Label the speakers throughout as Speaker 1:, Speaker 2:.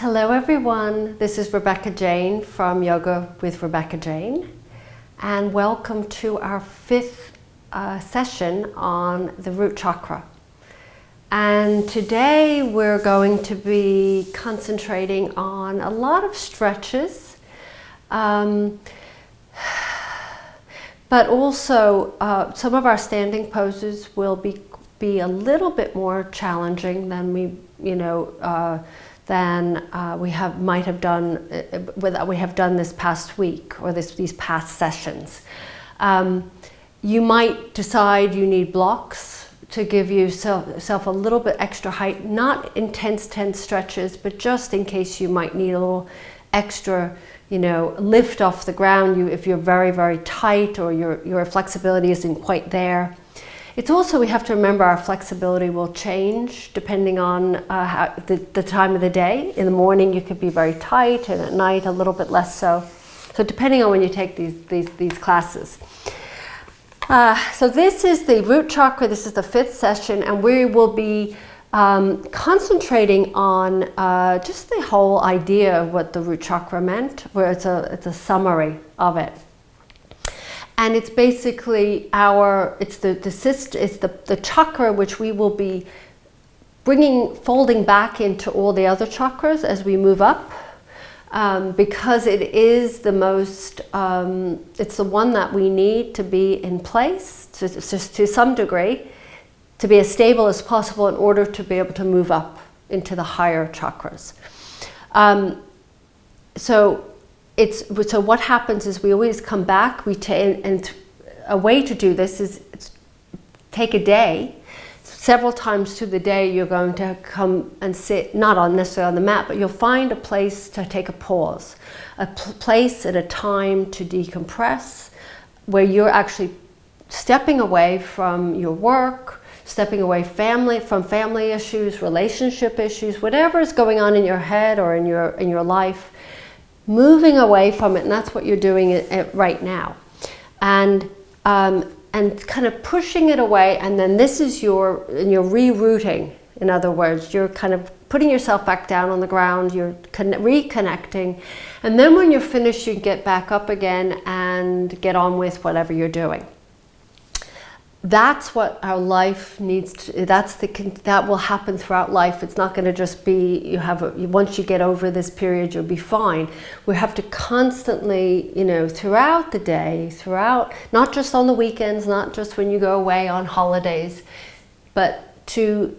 Speaker 1: Hello everyone, this is Rebecca Jane from Yoga with Rebecca Jane, and welcome to our fifth session on the root chakra. And today we're going to be concentrating on a lot of stretches, but also some of our standing poses will be a little bit more challenging than we might have done this past week or these past sessions. You might decide you need blocks to give yourself a little bit extra height, not intense stretches, but just in case you might need a little extra, lift off the ground. If you're very, very tight or your flexibility isn't quite there. It's also, we have to remember our flexibility will change depending on the time of the day. In the morning you could be very tight, and at night a little bit less so. So depending on when you take these classes. So this is the root chakra, this is the fifth session, and we will be concentrating on just the whole idea of what the root chakra meant, where it's a summary of it. And it's basically the chakra which we will be folding back into all the other chakras as we move up, because it is the most, it's the one that we need to be in place to some degree, to be as stable as possible in order to be able to move up into the higher chakras. So what happens is we always come back, and a way to do this is take a day. Several times through the day you're going to come and sit, not necessarily on the mat, but you'll find a place to take a pause. A place at a time to decompress, where you're actually stepping away from your work, stepping away from family issues, relationship issues, whatever is going on in your head or in your life. Moving away from it, and that's what you're doing right now, and kind of pushing it away. And then this is you're rerouting. In other words, you're kind of putting yourself back down on the ground. You're reconnecting, and then when you're finished, you get back up again and get on with whatever you're doing. That's what our life needs to, that will happen throughout life. It's not going to just be, once you get over this period, you'll be fine. We have to constantly, throughout the day, not just on the weekends, not just when you go away on holidays, but to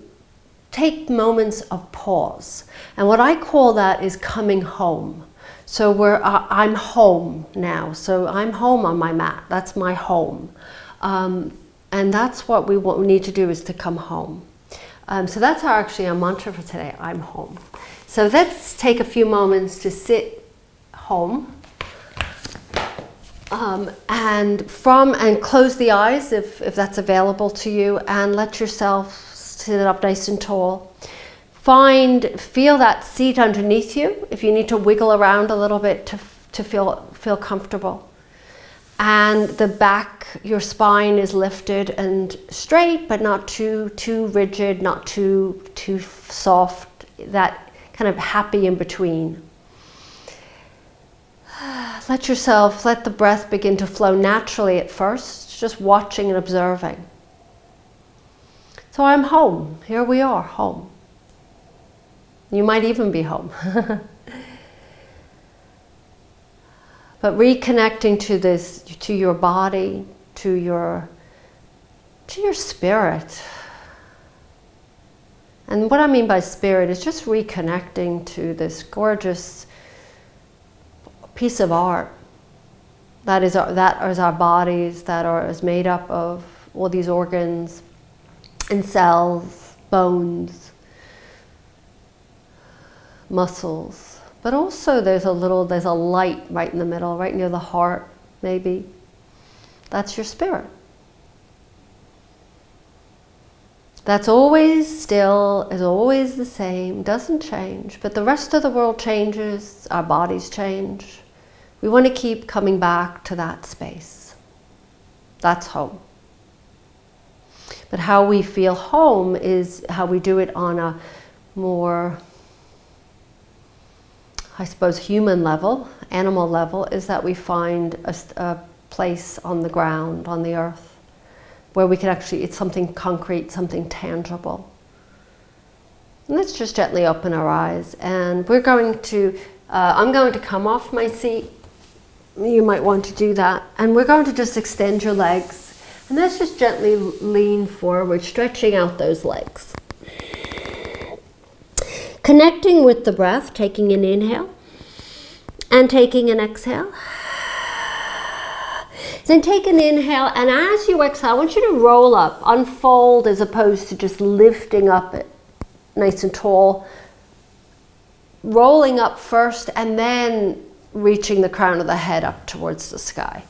Speaker 1: take moments of pause. And what I call that is coming home. So I'm home now. So I'm home on my mat. That's my home. And that's what we need to do, is to come home. So that's actually our mantra for today, I'm home. So let's take a few moments to sit home. And close the eyes if that's available to you, and let yourself sit up nice and tall. Feel that seat underneath you, if you need to wiggle around a little bit to feel comfortable. And the back, your spine is lifted and straight, but not too rigid, not too soft, that kind of happy in between. Let the breath begin to flow naturally at first, just watching and observing. So I'm home, here we are, home. You might even be home. But reconnecting to your body, to your spirit. And what I mean by spirit is just reconnecting to this gorgeous piece of art that is our bodies, is made up of all these organs and cells, bones, muscles. But also there's a light right in the middle, right near the heart, maybe. That's your spirit. That's always still, is always the same, doesn't change. But the rest of the world changes, our bodies change. We want to keep coming back to that space. That's home. But how we feel home is how we do it on a more I suppose, human level, animal level, is that we find a place on the ground, on the earth, where we can actually, it's something concrete, something tangible. And let's just gently open our eyes, and we're going to, I'm going to come off my seat. You might want to do that. And we're going to just extend your legs. And let's just gently lean forward, stretching out those legs. Connecting with the breath, taking an inhale and taking an exhale. Then take an inhale, and as you exhale, I want you to roll up, unfold, as opposed to just lifting up it nice and tall. Rolling up first and then reaching the crown of the head up towards the sky.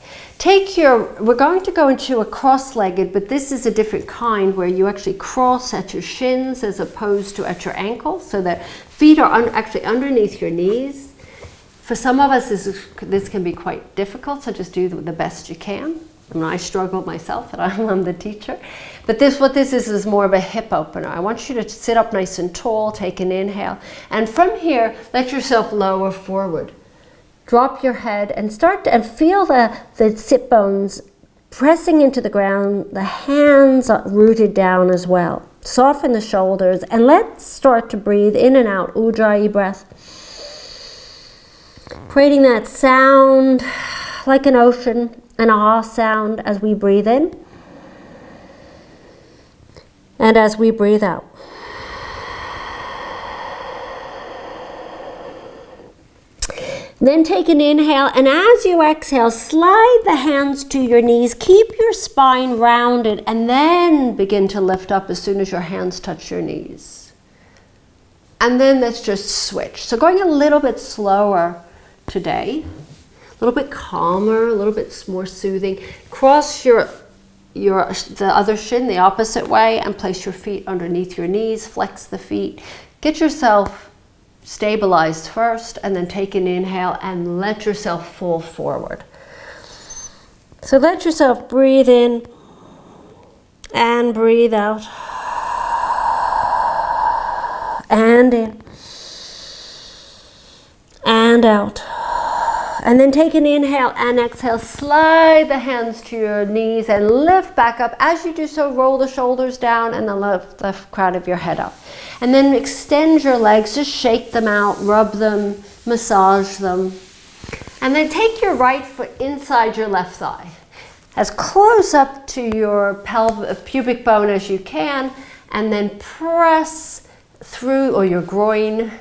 Speaker 1: We're going to go into a cross-legged, but this is a different kind where you actually cross at your shins as opposed to at your ankles, so that feet are actually underneath your knees. For some of us, this can be quite difficult, so just do the best you can. I mean, I struggle myself, and I'm the teacher. But what this is more of a hip opener. I want you to sit up nice and tall, take an inhale, and from here, let yourself lower forward. Drop your head and start and feel the sit bones pressing into the ground, the hands are rooted down as well. Soften the shoulders, and let's start to breathe in and out, Ujjayi breath. Creating that sound like an ocean, an ah sound as we breathe in and as we breathe out. Then take an inhale, and as you exhale, slide the hands to your knees. Keep your spine rounded, and then begin to lift up as soon as your hands touch your knees. And then let's just switch. So going a little bit slower today, a little bit calmer, a little bit more soothing. Cross the other shin the opposite way and place your feet underneath your knees. Flex the feet. Get yourself stabilized first, and then take an inhale and let yourself fall forward. So let yourself breathe in and breathe out. And in and out. And then take an inhale and exhale. Slide the hands to your knees and lift back up. As you do so, roll the shoulders down and the left crown of your head up. And then extend your legs, just shake them out, rub them, massage them. And then take your right foot inside your left thigh, as close up to your pubic bone as you can, and then press through, or your groin,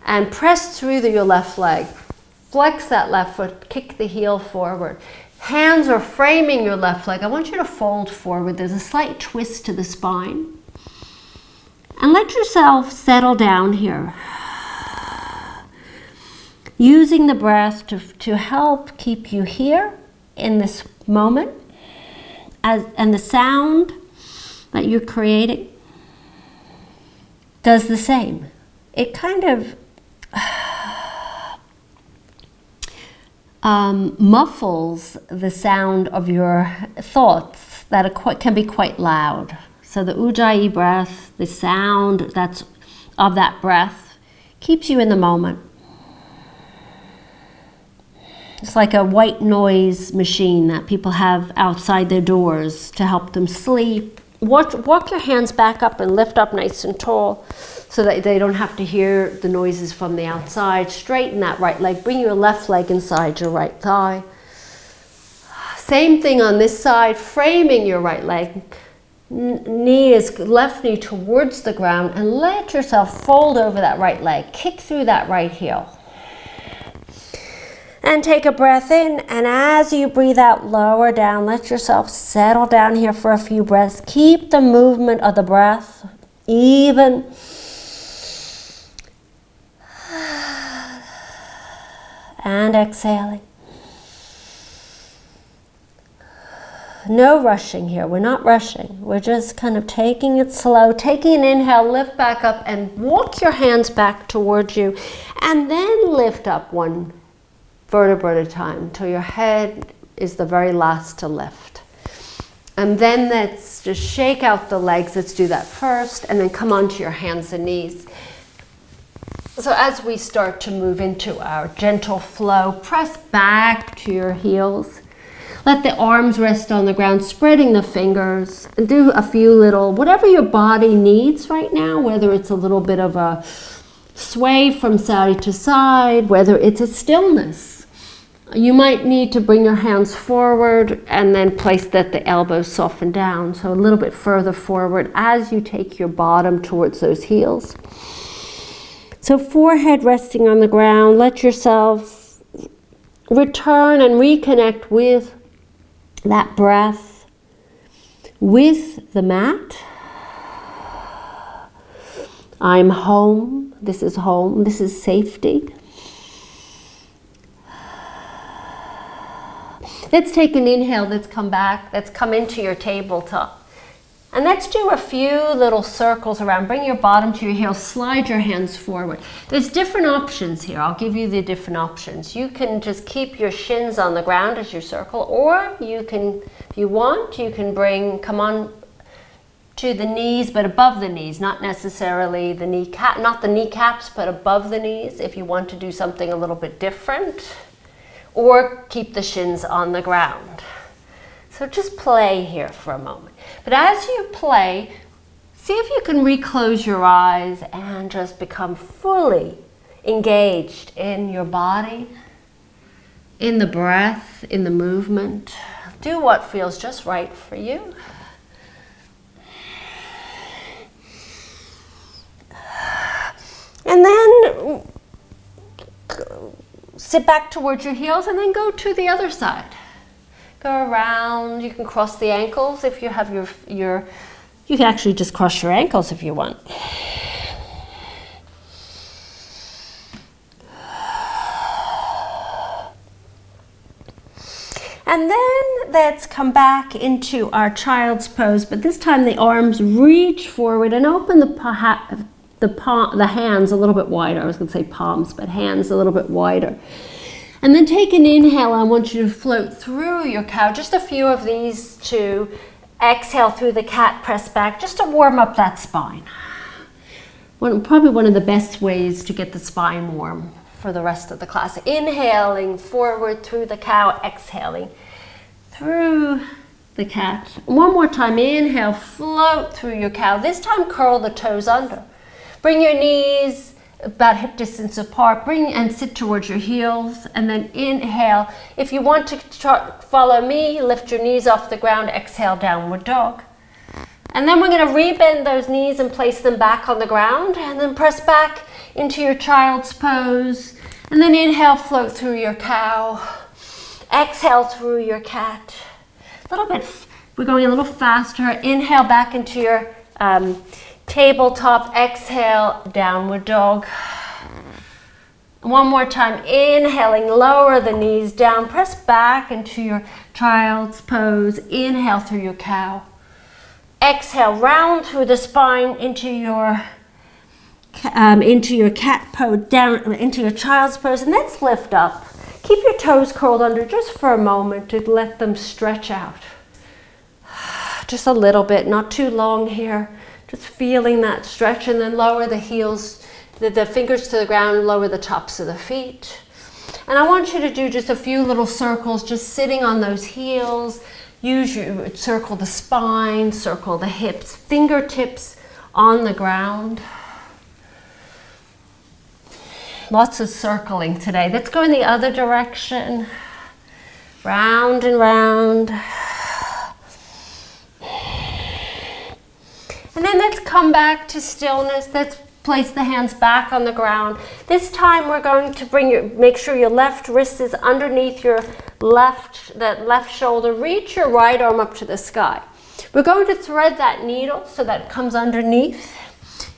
Speaker 1: and press through your left leg. Flex that left foot, kick the heel forward. Hands are framing your left leg. I want you to fold forward. There's a slight twist to the spine. And let yourself settle down here. Using the breath to help keep you here in this moment, and the sound that you're creating does the same. It kind of muffles the sound of your thoughts that can be quite loud. So the Ujjayi breath, the sound of that breath, keeps you in the moment. It's like a white noise machine that people have outside their doors to help them sleep. Walk your hands back up and lift up nice and tall so that they don't have to hear the noises from the outside. Straighten that right leg. Bring your left leg inside your right thigh. Same thing on this side, framing your right leg. Left knee towards the ground, and let yourself fold over that right leg. Kick through that right heel. And take a breath in, and as you breathe out, lower down. Let yourself settle down here for a few breaths. Keep the movement of the breath even. And exhaling. No rushing here. We're not rushing. We're just kind of taking it slow. Taking an inhale, lift back up and walk your hands back towards you. And then lift up one vertebra at a time until your head is the very last to lift. And then let's just shake out the legs. Let's do that first. And then come onto your hands and knees. So as we start to move into our gentle flow, press back to your heels. Let the arms rest on the ground, spreading the fingers, and do a few little, whatever your body needs right now, whether it's a little bit of a sway from side to side, whether it's a stillness. You might need to bring your hands forward and then place that the elbows soften down, so a little bit further forward as you take your bottom towards those heels. So forehead resting on the ground, let yourself return and reconnect with that breath, with the mat. I'm home, this is safety. Let's take an inhale, let's come into your tabletop. And let's do a few little circles around. Bring your bottom to your heels, slide your hands forward. There's different options here. I'll give you the different options. You can just keep your shins on the ground as your circle, or you can, if you want, you can come on to the knees, but above the knees, not necessarily the not the kneecaps, but above the knees if you want to do something a little bit different, or keep the shins on the ground. So just play here for a moment. But as you play, see if you can reclose your eyes and just become fully engaged in your body, in the breath, in the movement. Do what feels just right for you. And then sit back towards your heels and then go to the other side. Go around, you can cross the ankles if you have you can actually just cross your ankles if you want. And then let's come back into our child's pose, but this time the arms reach forward and open the hands a little bit wider. I was going to say palms, but hands a little bit wider. And then take an inhale. I want you to float through your cow. Just a few of these to exhale through the cat, press back, just to warm up that spine. Probably one of the best ways to get the spine warm for the rest of the class. Inhaling forward through the cow, exhaling through the cat. One more time, inhale, float through your cow. This time curl the toes under. Bring your knees about hip distance apart, and sit towards your heels, and then inhale. If you want to follow me, lift your knees off the ground, exhale, downward dog. And then we're going to rebend those knees and place them back on the ground, and then press back into your child's pose, and then inhale, float through your cow, exhale through your cat. We're going a little faster. Inhale back into your tabletop, exhale, downward dog. One more time, inhaling, lower the knees down, press back into your child's pose, inhale through your cow. Exhale, round through the spine into your cat pose, down into your child's pose, and let's lift up. Keep your toes curled under just for a moment to let them stretch out. Just a little bit, not too long here. Just feeling that stretch, and then lower the heels, the fingers to the ground, lower the tops of the feet. And I want you to do just a few little circles, just sitting on those heels. Circle the spine, circle the hips, fingertips on the ground. Lots of circling today. Let's go in the other direction. Round and round. And then let's come back to stillness. Let's place the hands back on the ground. This time we're going to make sure your left wrist is underneath your left shoulder. Reach your right arm up to the sky. We're going to thread that needle so that it comes underneath.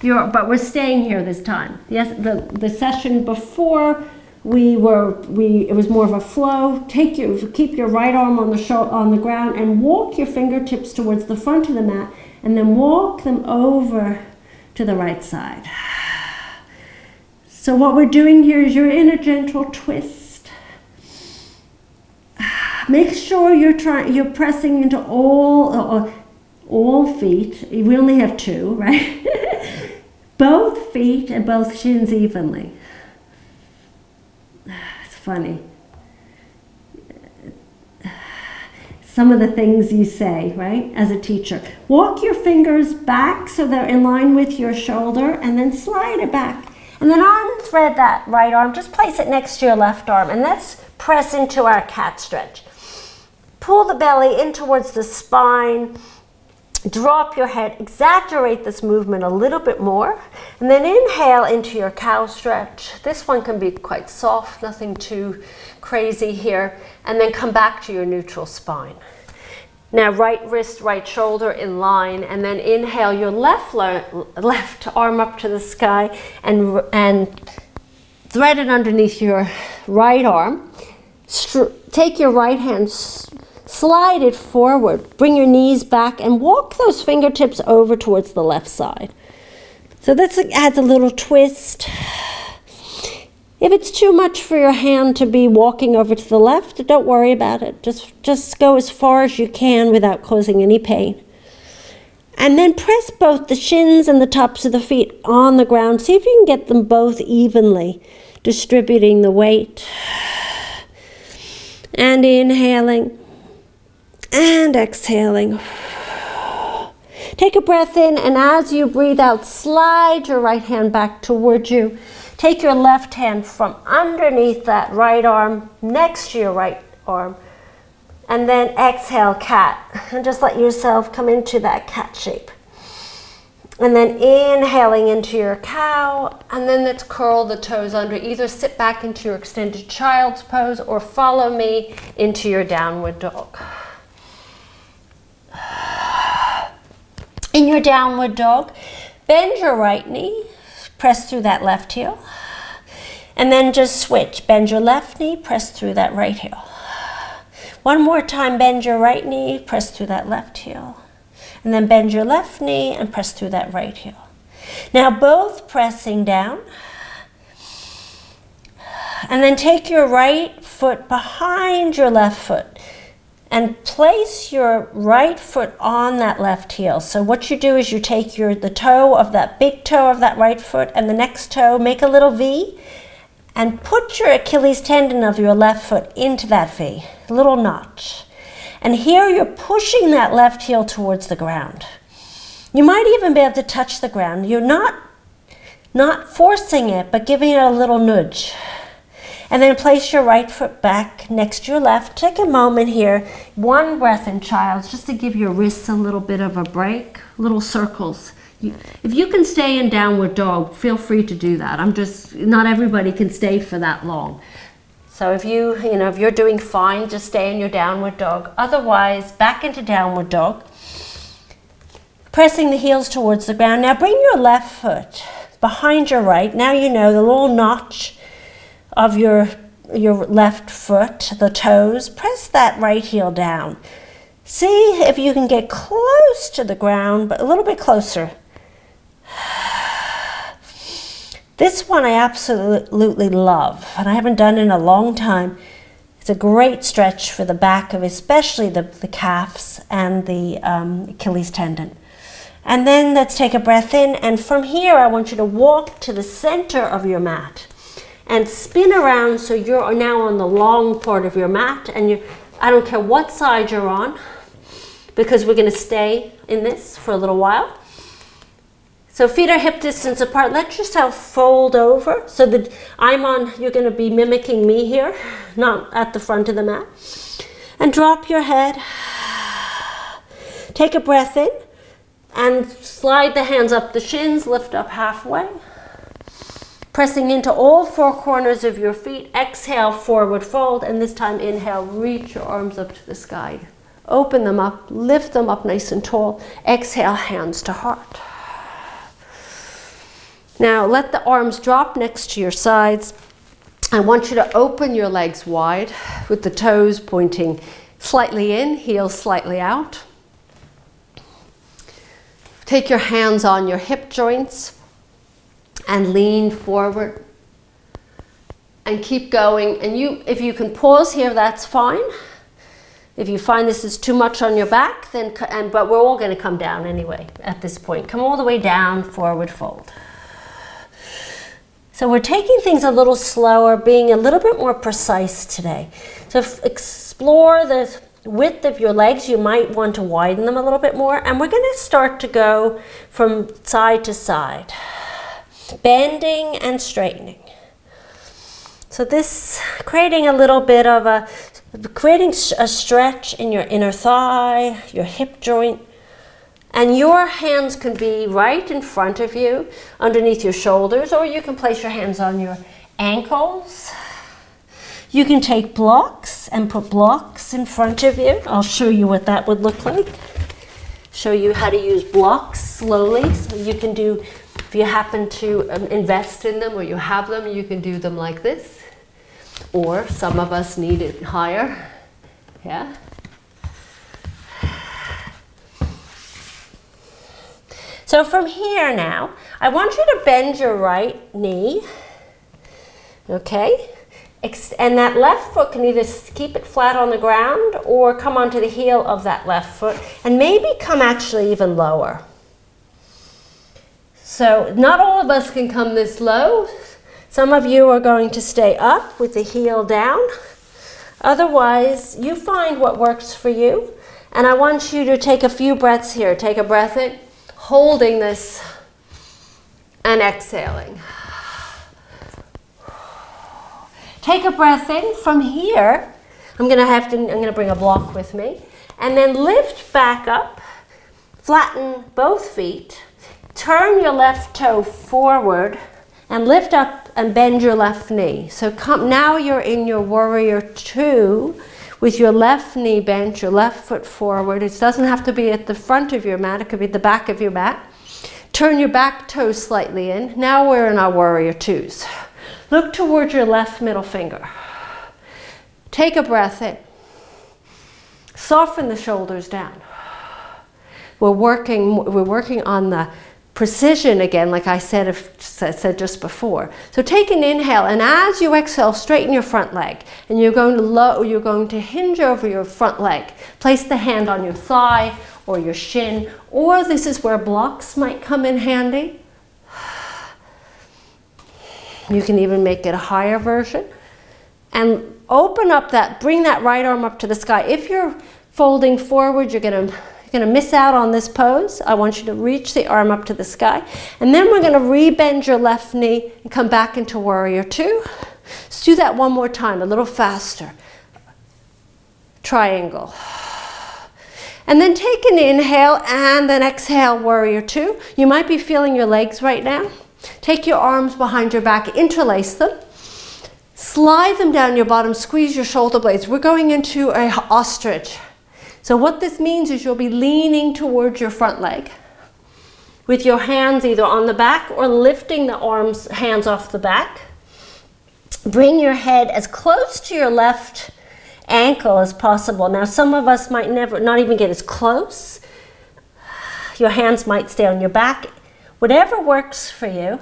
Speaker 1: But we're staying here this time. Yes, the session before it was more of a flow. Keep your right arm on the ground and walk your fingertips towards the front of the mat, and then walk them over to the right side. So what we're doing here is you're in a gentle twist. Make sure you're pressing into all feet. We only have two, right?
Speaker 2: both feet and both shins evenly. It's funny. Some of the things you say, right, as a teacher. Walk your fingers back so they're in line with your shoulder, and then slide it back. And then unthread that right arm, just place it next to your left arm, and let's press into our cat stretch. Pull the belly in towards the spine, drop your head, exaggerate this movement a little bit more, and then inhale into your cow stretch. This one can be quite soft, nothing too crazy here, and then come back to your neutral spine. Now right wrist, right shoulder in line, and then inhale your left arm up to the sky and thread it underneath your right arm. Take your right hand, slide it forward, bring your knees back, and walk those fingertips over towards the left side. So this adds a little twist. If it's too much for your hand to be walking over to the left, don't worry about it. Just go as far as you can without causing any pain. And then press both the shins and the tops of the feet on the ground. See if you can get them both evenly, distributing the weight. And inhaling and exhaling. Take a breath in, and as you breathe out, slide your right hand back towards you. Take your left hand from underneath that right arm next to your right arm, and then exhale, cat, and just let yourself come into that cat shape. And then inhaling into your cow, and then let's curl the toes under. Either sit back into your extended child's pose or follow me into your downward dog. In your downward dog, bend your right knee, press through that left heel, and then just switch. Bend your left knee, press through that right heel. One more time, bend your right knee, press through that left heel. And then bend your left knee and press through that right heel. Now both pressing down. And then take your right foot behind your left foot and place your right foot on that left heel. So what you do is you take the toe of that big toe of that right foot and the next toe, make a little V, and put your Achilles tendon of your left foot into that V, a little notch. And here you're pushing that left heel towards the ground. You might even be able to touch the ground. You're not forcing it, but giving it a little nudge. And then place your right foot back next to your left. Take a moment here, one breath in child's, just to give your wrists a little bit of a break, little circles. If you can stay in downward dog, feel free to do that. Not everybody can stay for that long. So if you're doing fine, just stay in your downward dog. Otherwise, back into downward dog. Pressing the heels towards the ground. Now bring your left foot behind your right. Now you know the little notch of your left foot, the toes. Press that right heel down. See if you can get close to the ground, but a little bit closer. This one I absolutely love, and I haven't done in a long time. It's a great stretch for the back of especially the calves and the Achilles tendon. And then let's take a breath in, and from here I want you to walk to the center of your mat and spin around so you're now on the long part of your mat, and I don't care what side you're on, because we're going to stay in this for a little while. So feet are hip distance apart. Let yourself fold over so that you're going to be mimicking me here, not at the front of the mat. And drop your head. Take a breath in and slide the hands up the shins, lift up halfway. Pressing into all four corners of your feet. Exhale, forward fold, and this time inhale, reach your arms up to the sky. Open them up, lift them up nice and tall. Exhale, hands to heart. Now let the arms drop next to your sides. I want you to open your legs wide with the toes pointing slightly in, heels slightly out. Take your hands on your hip joints and lean forward. And keep going. And if you can pause here, that's fine. If you find this is too much on your back, but we're all going to come down anyway at this point. Come all the way down, forward fold. So we're taking things a little slower, being a little bit more precise today. So explore the width of your legs. You might want to widen them a little bit more. And we're going to start to go from side to side, bending and straightening. So this, creating a little bit of creating a stretch in your inner thigh, your hip joint. And your hands can be right in front of you, underneath your shoulders, or you can place your hands on your ankles. You can take blocks and put blocks in front of you. I'll show you what that would look like. Show you how to use blocks slowly. So you can do, if you happen to invest in them or you have them, you can do them like this. Or some of us need it higher. Yeah. So from here now, I want you to bend your right knee, okay? And that left foot can either keep it flat on the ground or come onto the heel of that left foot and maybe come actually even lower. So not all of us can come this low. Some of you are going to stay up with the heel down. Otherwise, you find what works for you. And I want you to take a few breaths here. Take a breath in. Holding this and exhaling. Take a breath in. From here, I'm going to bring a block with me, and then lift back up. Flatten both feet. Turn your left toe forward and lift up and bend your left knee. So now you're in your warrior 2. With your left knee bent, your left foot forward. It doesn't have to be at the front of your mat, it could be the back of your mat. Turn your back toes slightly in. Now we're in our warrior 2s. Look towards your left middle finger. Take a breath in. Soften the shoulders down. We're working on the precision again, like I said just before. So take an inhale, and as you exhale, straighten your front leg, and you're going to hinge over your front leg. Place the hand on your thigh or your shin, or this is where blocks might come in handy. You can even make it a higher version, and open up bring that right arm up to the sky. If you're folding forward, you're going to miss out on this pose. I want you to reach the arm up to the sky. And then we're going to re-bend your left knee and come back into warrior 2. Let's do that one more time, a little faster. Triangle. And then take an inhale and then exhale, warrior 2. You might be feeling your legs right now. Take your arms behind your back, interlace them. Slide them down your bottom, squeeze your shoulder blades. We're going into an ostrich. So what this means is you'll be leaning towards your front leg with your hands either on the back or lifting the hands off the back. Bring your head as close to your left ankle as possible. Now some of us might not even get as close. Your hands might stay on your back. Whatever works for you.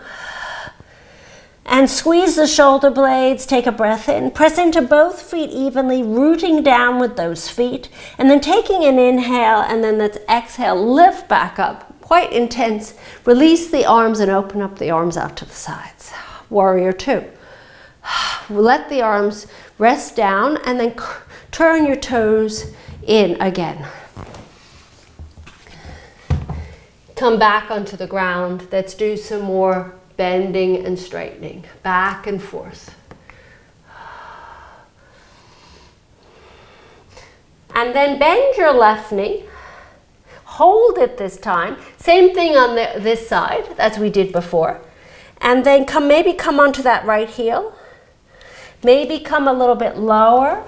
Speaker 2: And squeeze the shoulder blades, take a breath in, press into both feet evenly, rooting down with those feet, and then taking an inhale, and then let's exhale, lift back up, quite intense, release the arms and open up the arms out to the sides. Warrior 2. Let the arms rest down, and then turn your toes in again. Come back onto the ground. Let's do some more bending and straightening, back and forth. And then bend your left knee. Hold it this time. Same thing on this side as we did before. And then maybe come onto that right heel. Maybe come a little bit lower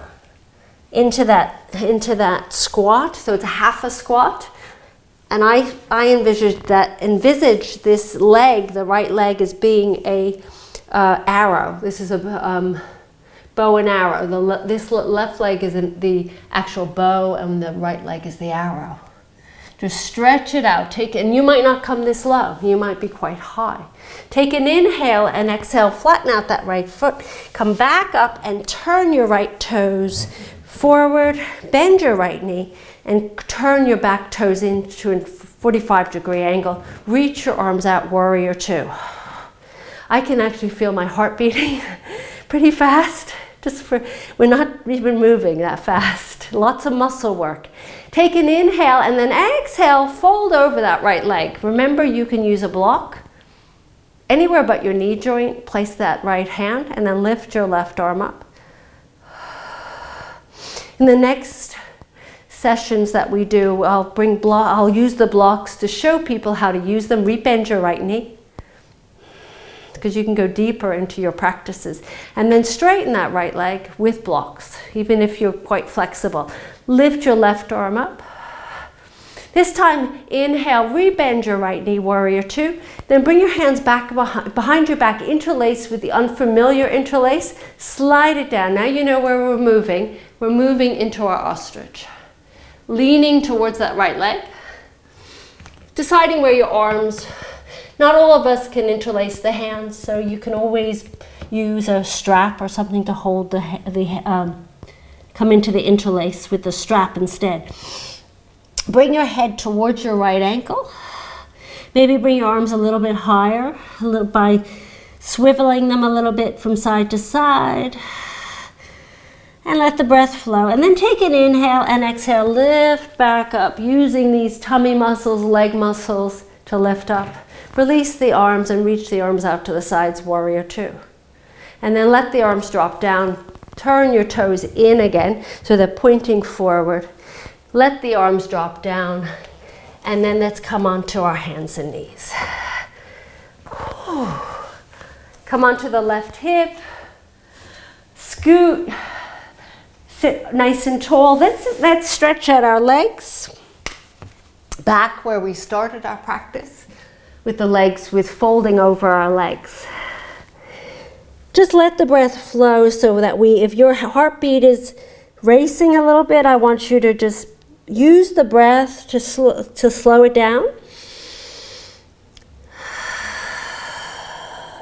Speaker 2: into that squat. So it's half a squat. And I envisage this leg, the right leg, as being a arrow. This is a bow and arrow. This left leg is the actual bow, and the right leg is the arrow. Just stretch it out. And you might not come this low. You might be quite high. Take an inhale and exhale. Flatten out that right foot. Come back up and turn your right toes forward. Bend your right knee. And turn your back toes into a 45-degree angle. Reach your arms out, warrior 2.
Speaker 1: I can actually feel my heart beating pretty fast. We're not even moving that fast. Lots of muscle work. Take an inhale and then exhale, fold over that right leg. Remember, you can use a block. Anywhere but your knee joint, place that right hand and then lift your left arm up. In the next sessions that we do, I'll use the blocks to show people how to use them. Rebend your right knee, because you can go deeper into your practices. And then straighten that right leg with blocks, even if you're quite flexible. Lift your left arm up. This time, inhale, rebend your right knee, warrior two. Then bring your hands back behind your back, interlace with the unfamiliar interlace. Slide it down. Now you know where we're moving. We're moving into our ostrich. Leaning towards that right leg. Deciding where your arms. Not all of us can interlace the hands, so you can always use a strap or something to hold come into the interlace with the strap instead. Bring your head towards your right ankle. Maybe bring your arms a little bit higher, by swiveling them a little bit from side to side. And let the breath flow. And then take an inhale and exhale, lift back up, using these tummy muscles, leg muscles to lift up. Release the arms and reach the arms out to the sides, warrior two. And then let the arms drop down. Turn your toes in again, so they're pointing forward. Let the arms drop down. And then let's come onto our hands and knees. Come onto the left hip. Scoot. Sit nice and tall. Let's stretch out our legs. Back where we started our practice. With the legs, with folding over our legs. Just let the breath flow so that if your heartbeat is racing a little bit, I want you to just use the breath to slow it down.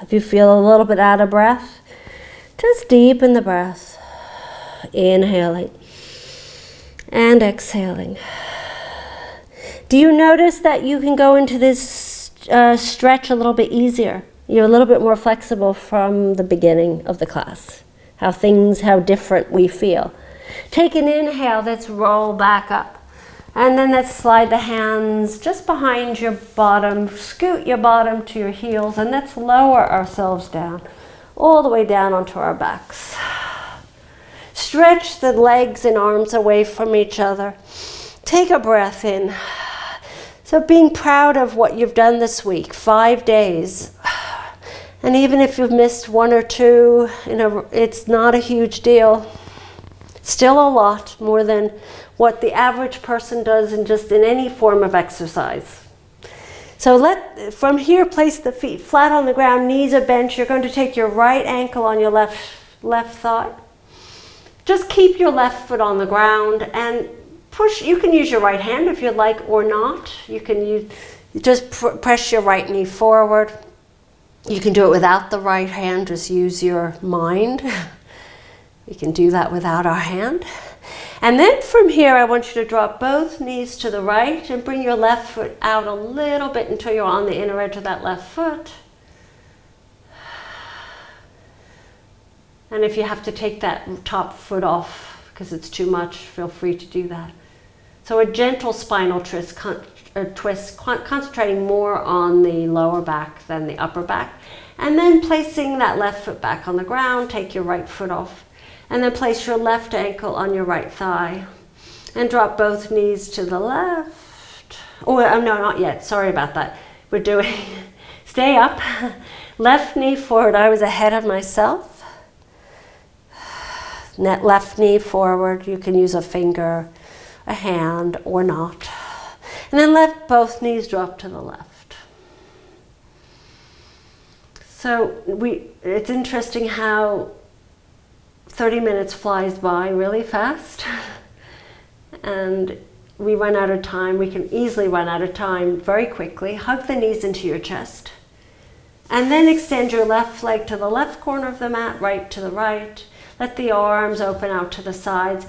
Speaker 1: If you feel a little bit out of breath, just deepen the breath. Inhaling and exhaling. Do you notice that you can go into this stretch a little bit easier? You're a little bit more flexible from the beginning of the class. How different we feel. Take an inhale, let's roll back up. And then let's slide the hands just behind your bottom, scoot your bottom to your heels, and let's lower ourselves down, all the way down onto our backs. Stretch the legs and arms away from each other. Take a breath in. So being proud of what you've done this week, 5 days. And even if you've missed one or two, it's not a huge deal. Still a lot, more than what the average person does in any form of exercise. So from here, place the feet flat on the ground, knees are bent. You're going to take your right ankle on your left thigh. Just keep your left foot on the ground and push. You can use your right hand if you'd like or not. You can press your right knee forward. You can do it without the right hand, just use your mind. We can do that without our hand. And then from here, I want you to drop both knees to the right and bring your left foot out a little bit until you're on the inner edge of that left foot. And if you have to take that top foot off because it's too much, feel free to do that. So a gentle spinal twist, concentrating more on the lower back than the upper back. And then placing that left foot back on the ground, take your right foot off. And then place your left ankle on your right thigh. And drop both knees to the left. Oh, no, not yet. Sorry about that. We're doing, stay up. Left knee forward. I was ahead of myself. Left knee forward. You can use a finger, a hand, or not. And then let both knees drop to the left. So it's interesting how 30 minutes flies by really fast. And we run out of time. We can easily run out of time very quickly. Hug the knees into your chest. And then extend your left leg to the left corner of the mat, right to the right. Let the arms open out to the sides.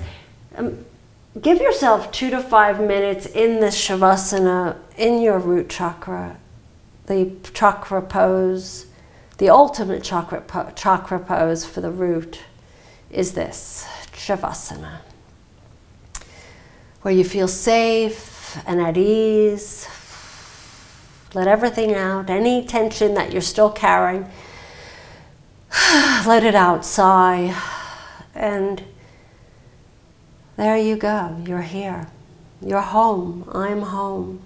Speaker 1: Give yourself 2 to 5 minutes in this Shavasana, in your root chakra, the chakra pose. The ultimate chakra pose for the root is this, Shavasana, where you feel safe and at ease. Let everything out, any tension that you're still carrying, let it out, sigh, and there you go, you're here. You're home, I'm home.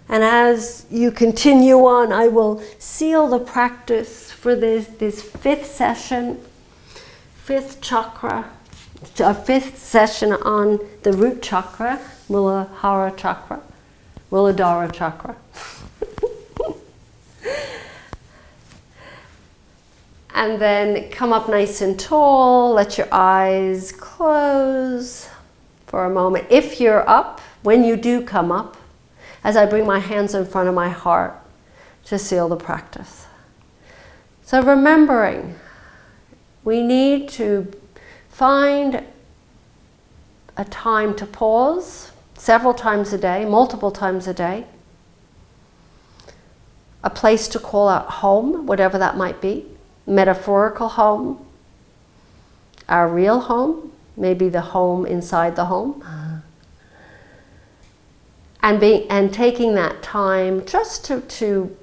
Speaker 1: And as you continue on, I will seal the practice for this fifth session, fifth chakra, a fifth session on the root chakra, Muladhara chakra. And then come up nice and tall, let your eyes close for a moment. If you're up, when you do come up, as I bring my hands in front of my heart to seal the practice. So remembering, we need to find a time to pause several times a day, multiple times a day. A place to call out home, whatever that might be. Metaphorical home, our real home, maybe the home inside the home. And taking that time just to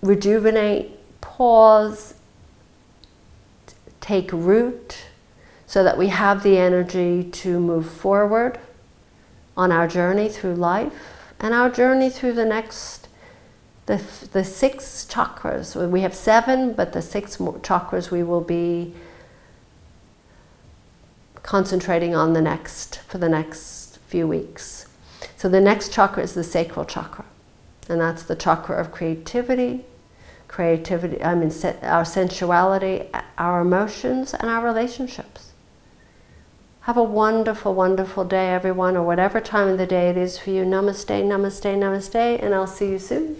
Speaker 1: rejuvenate, pause, take root, so that we have the energy to move forward on our journey through life and our journey through the six chakras. We have 7, but the 6 chakras we will be concentrating on for the next few weeks. So the next chakra is the sacral chakra, and that's the chakra of creativity, our sensuality, our emotions, and our relationships. Have a wonderful, wonderful day, everyone, or whatever time of the day it is for you. Namaste, namaste, namaste, and I'll see you soon.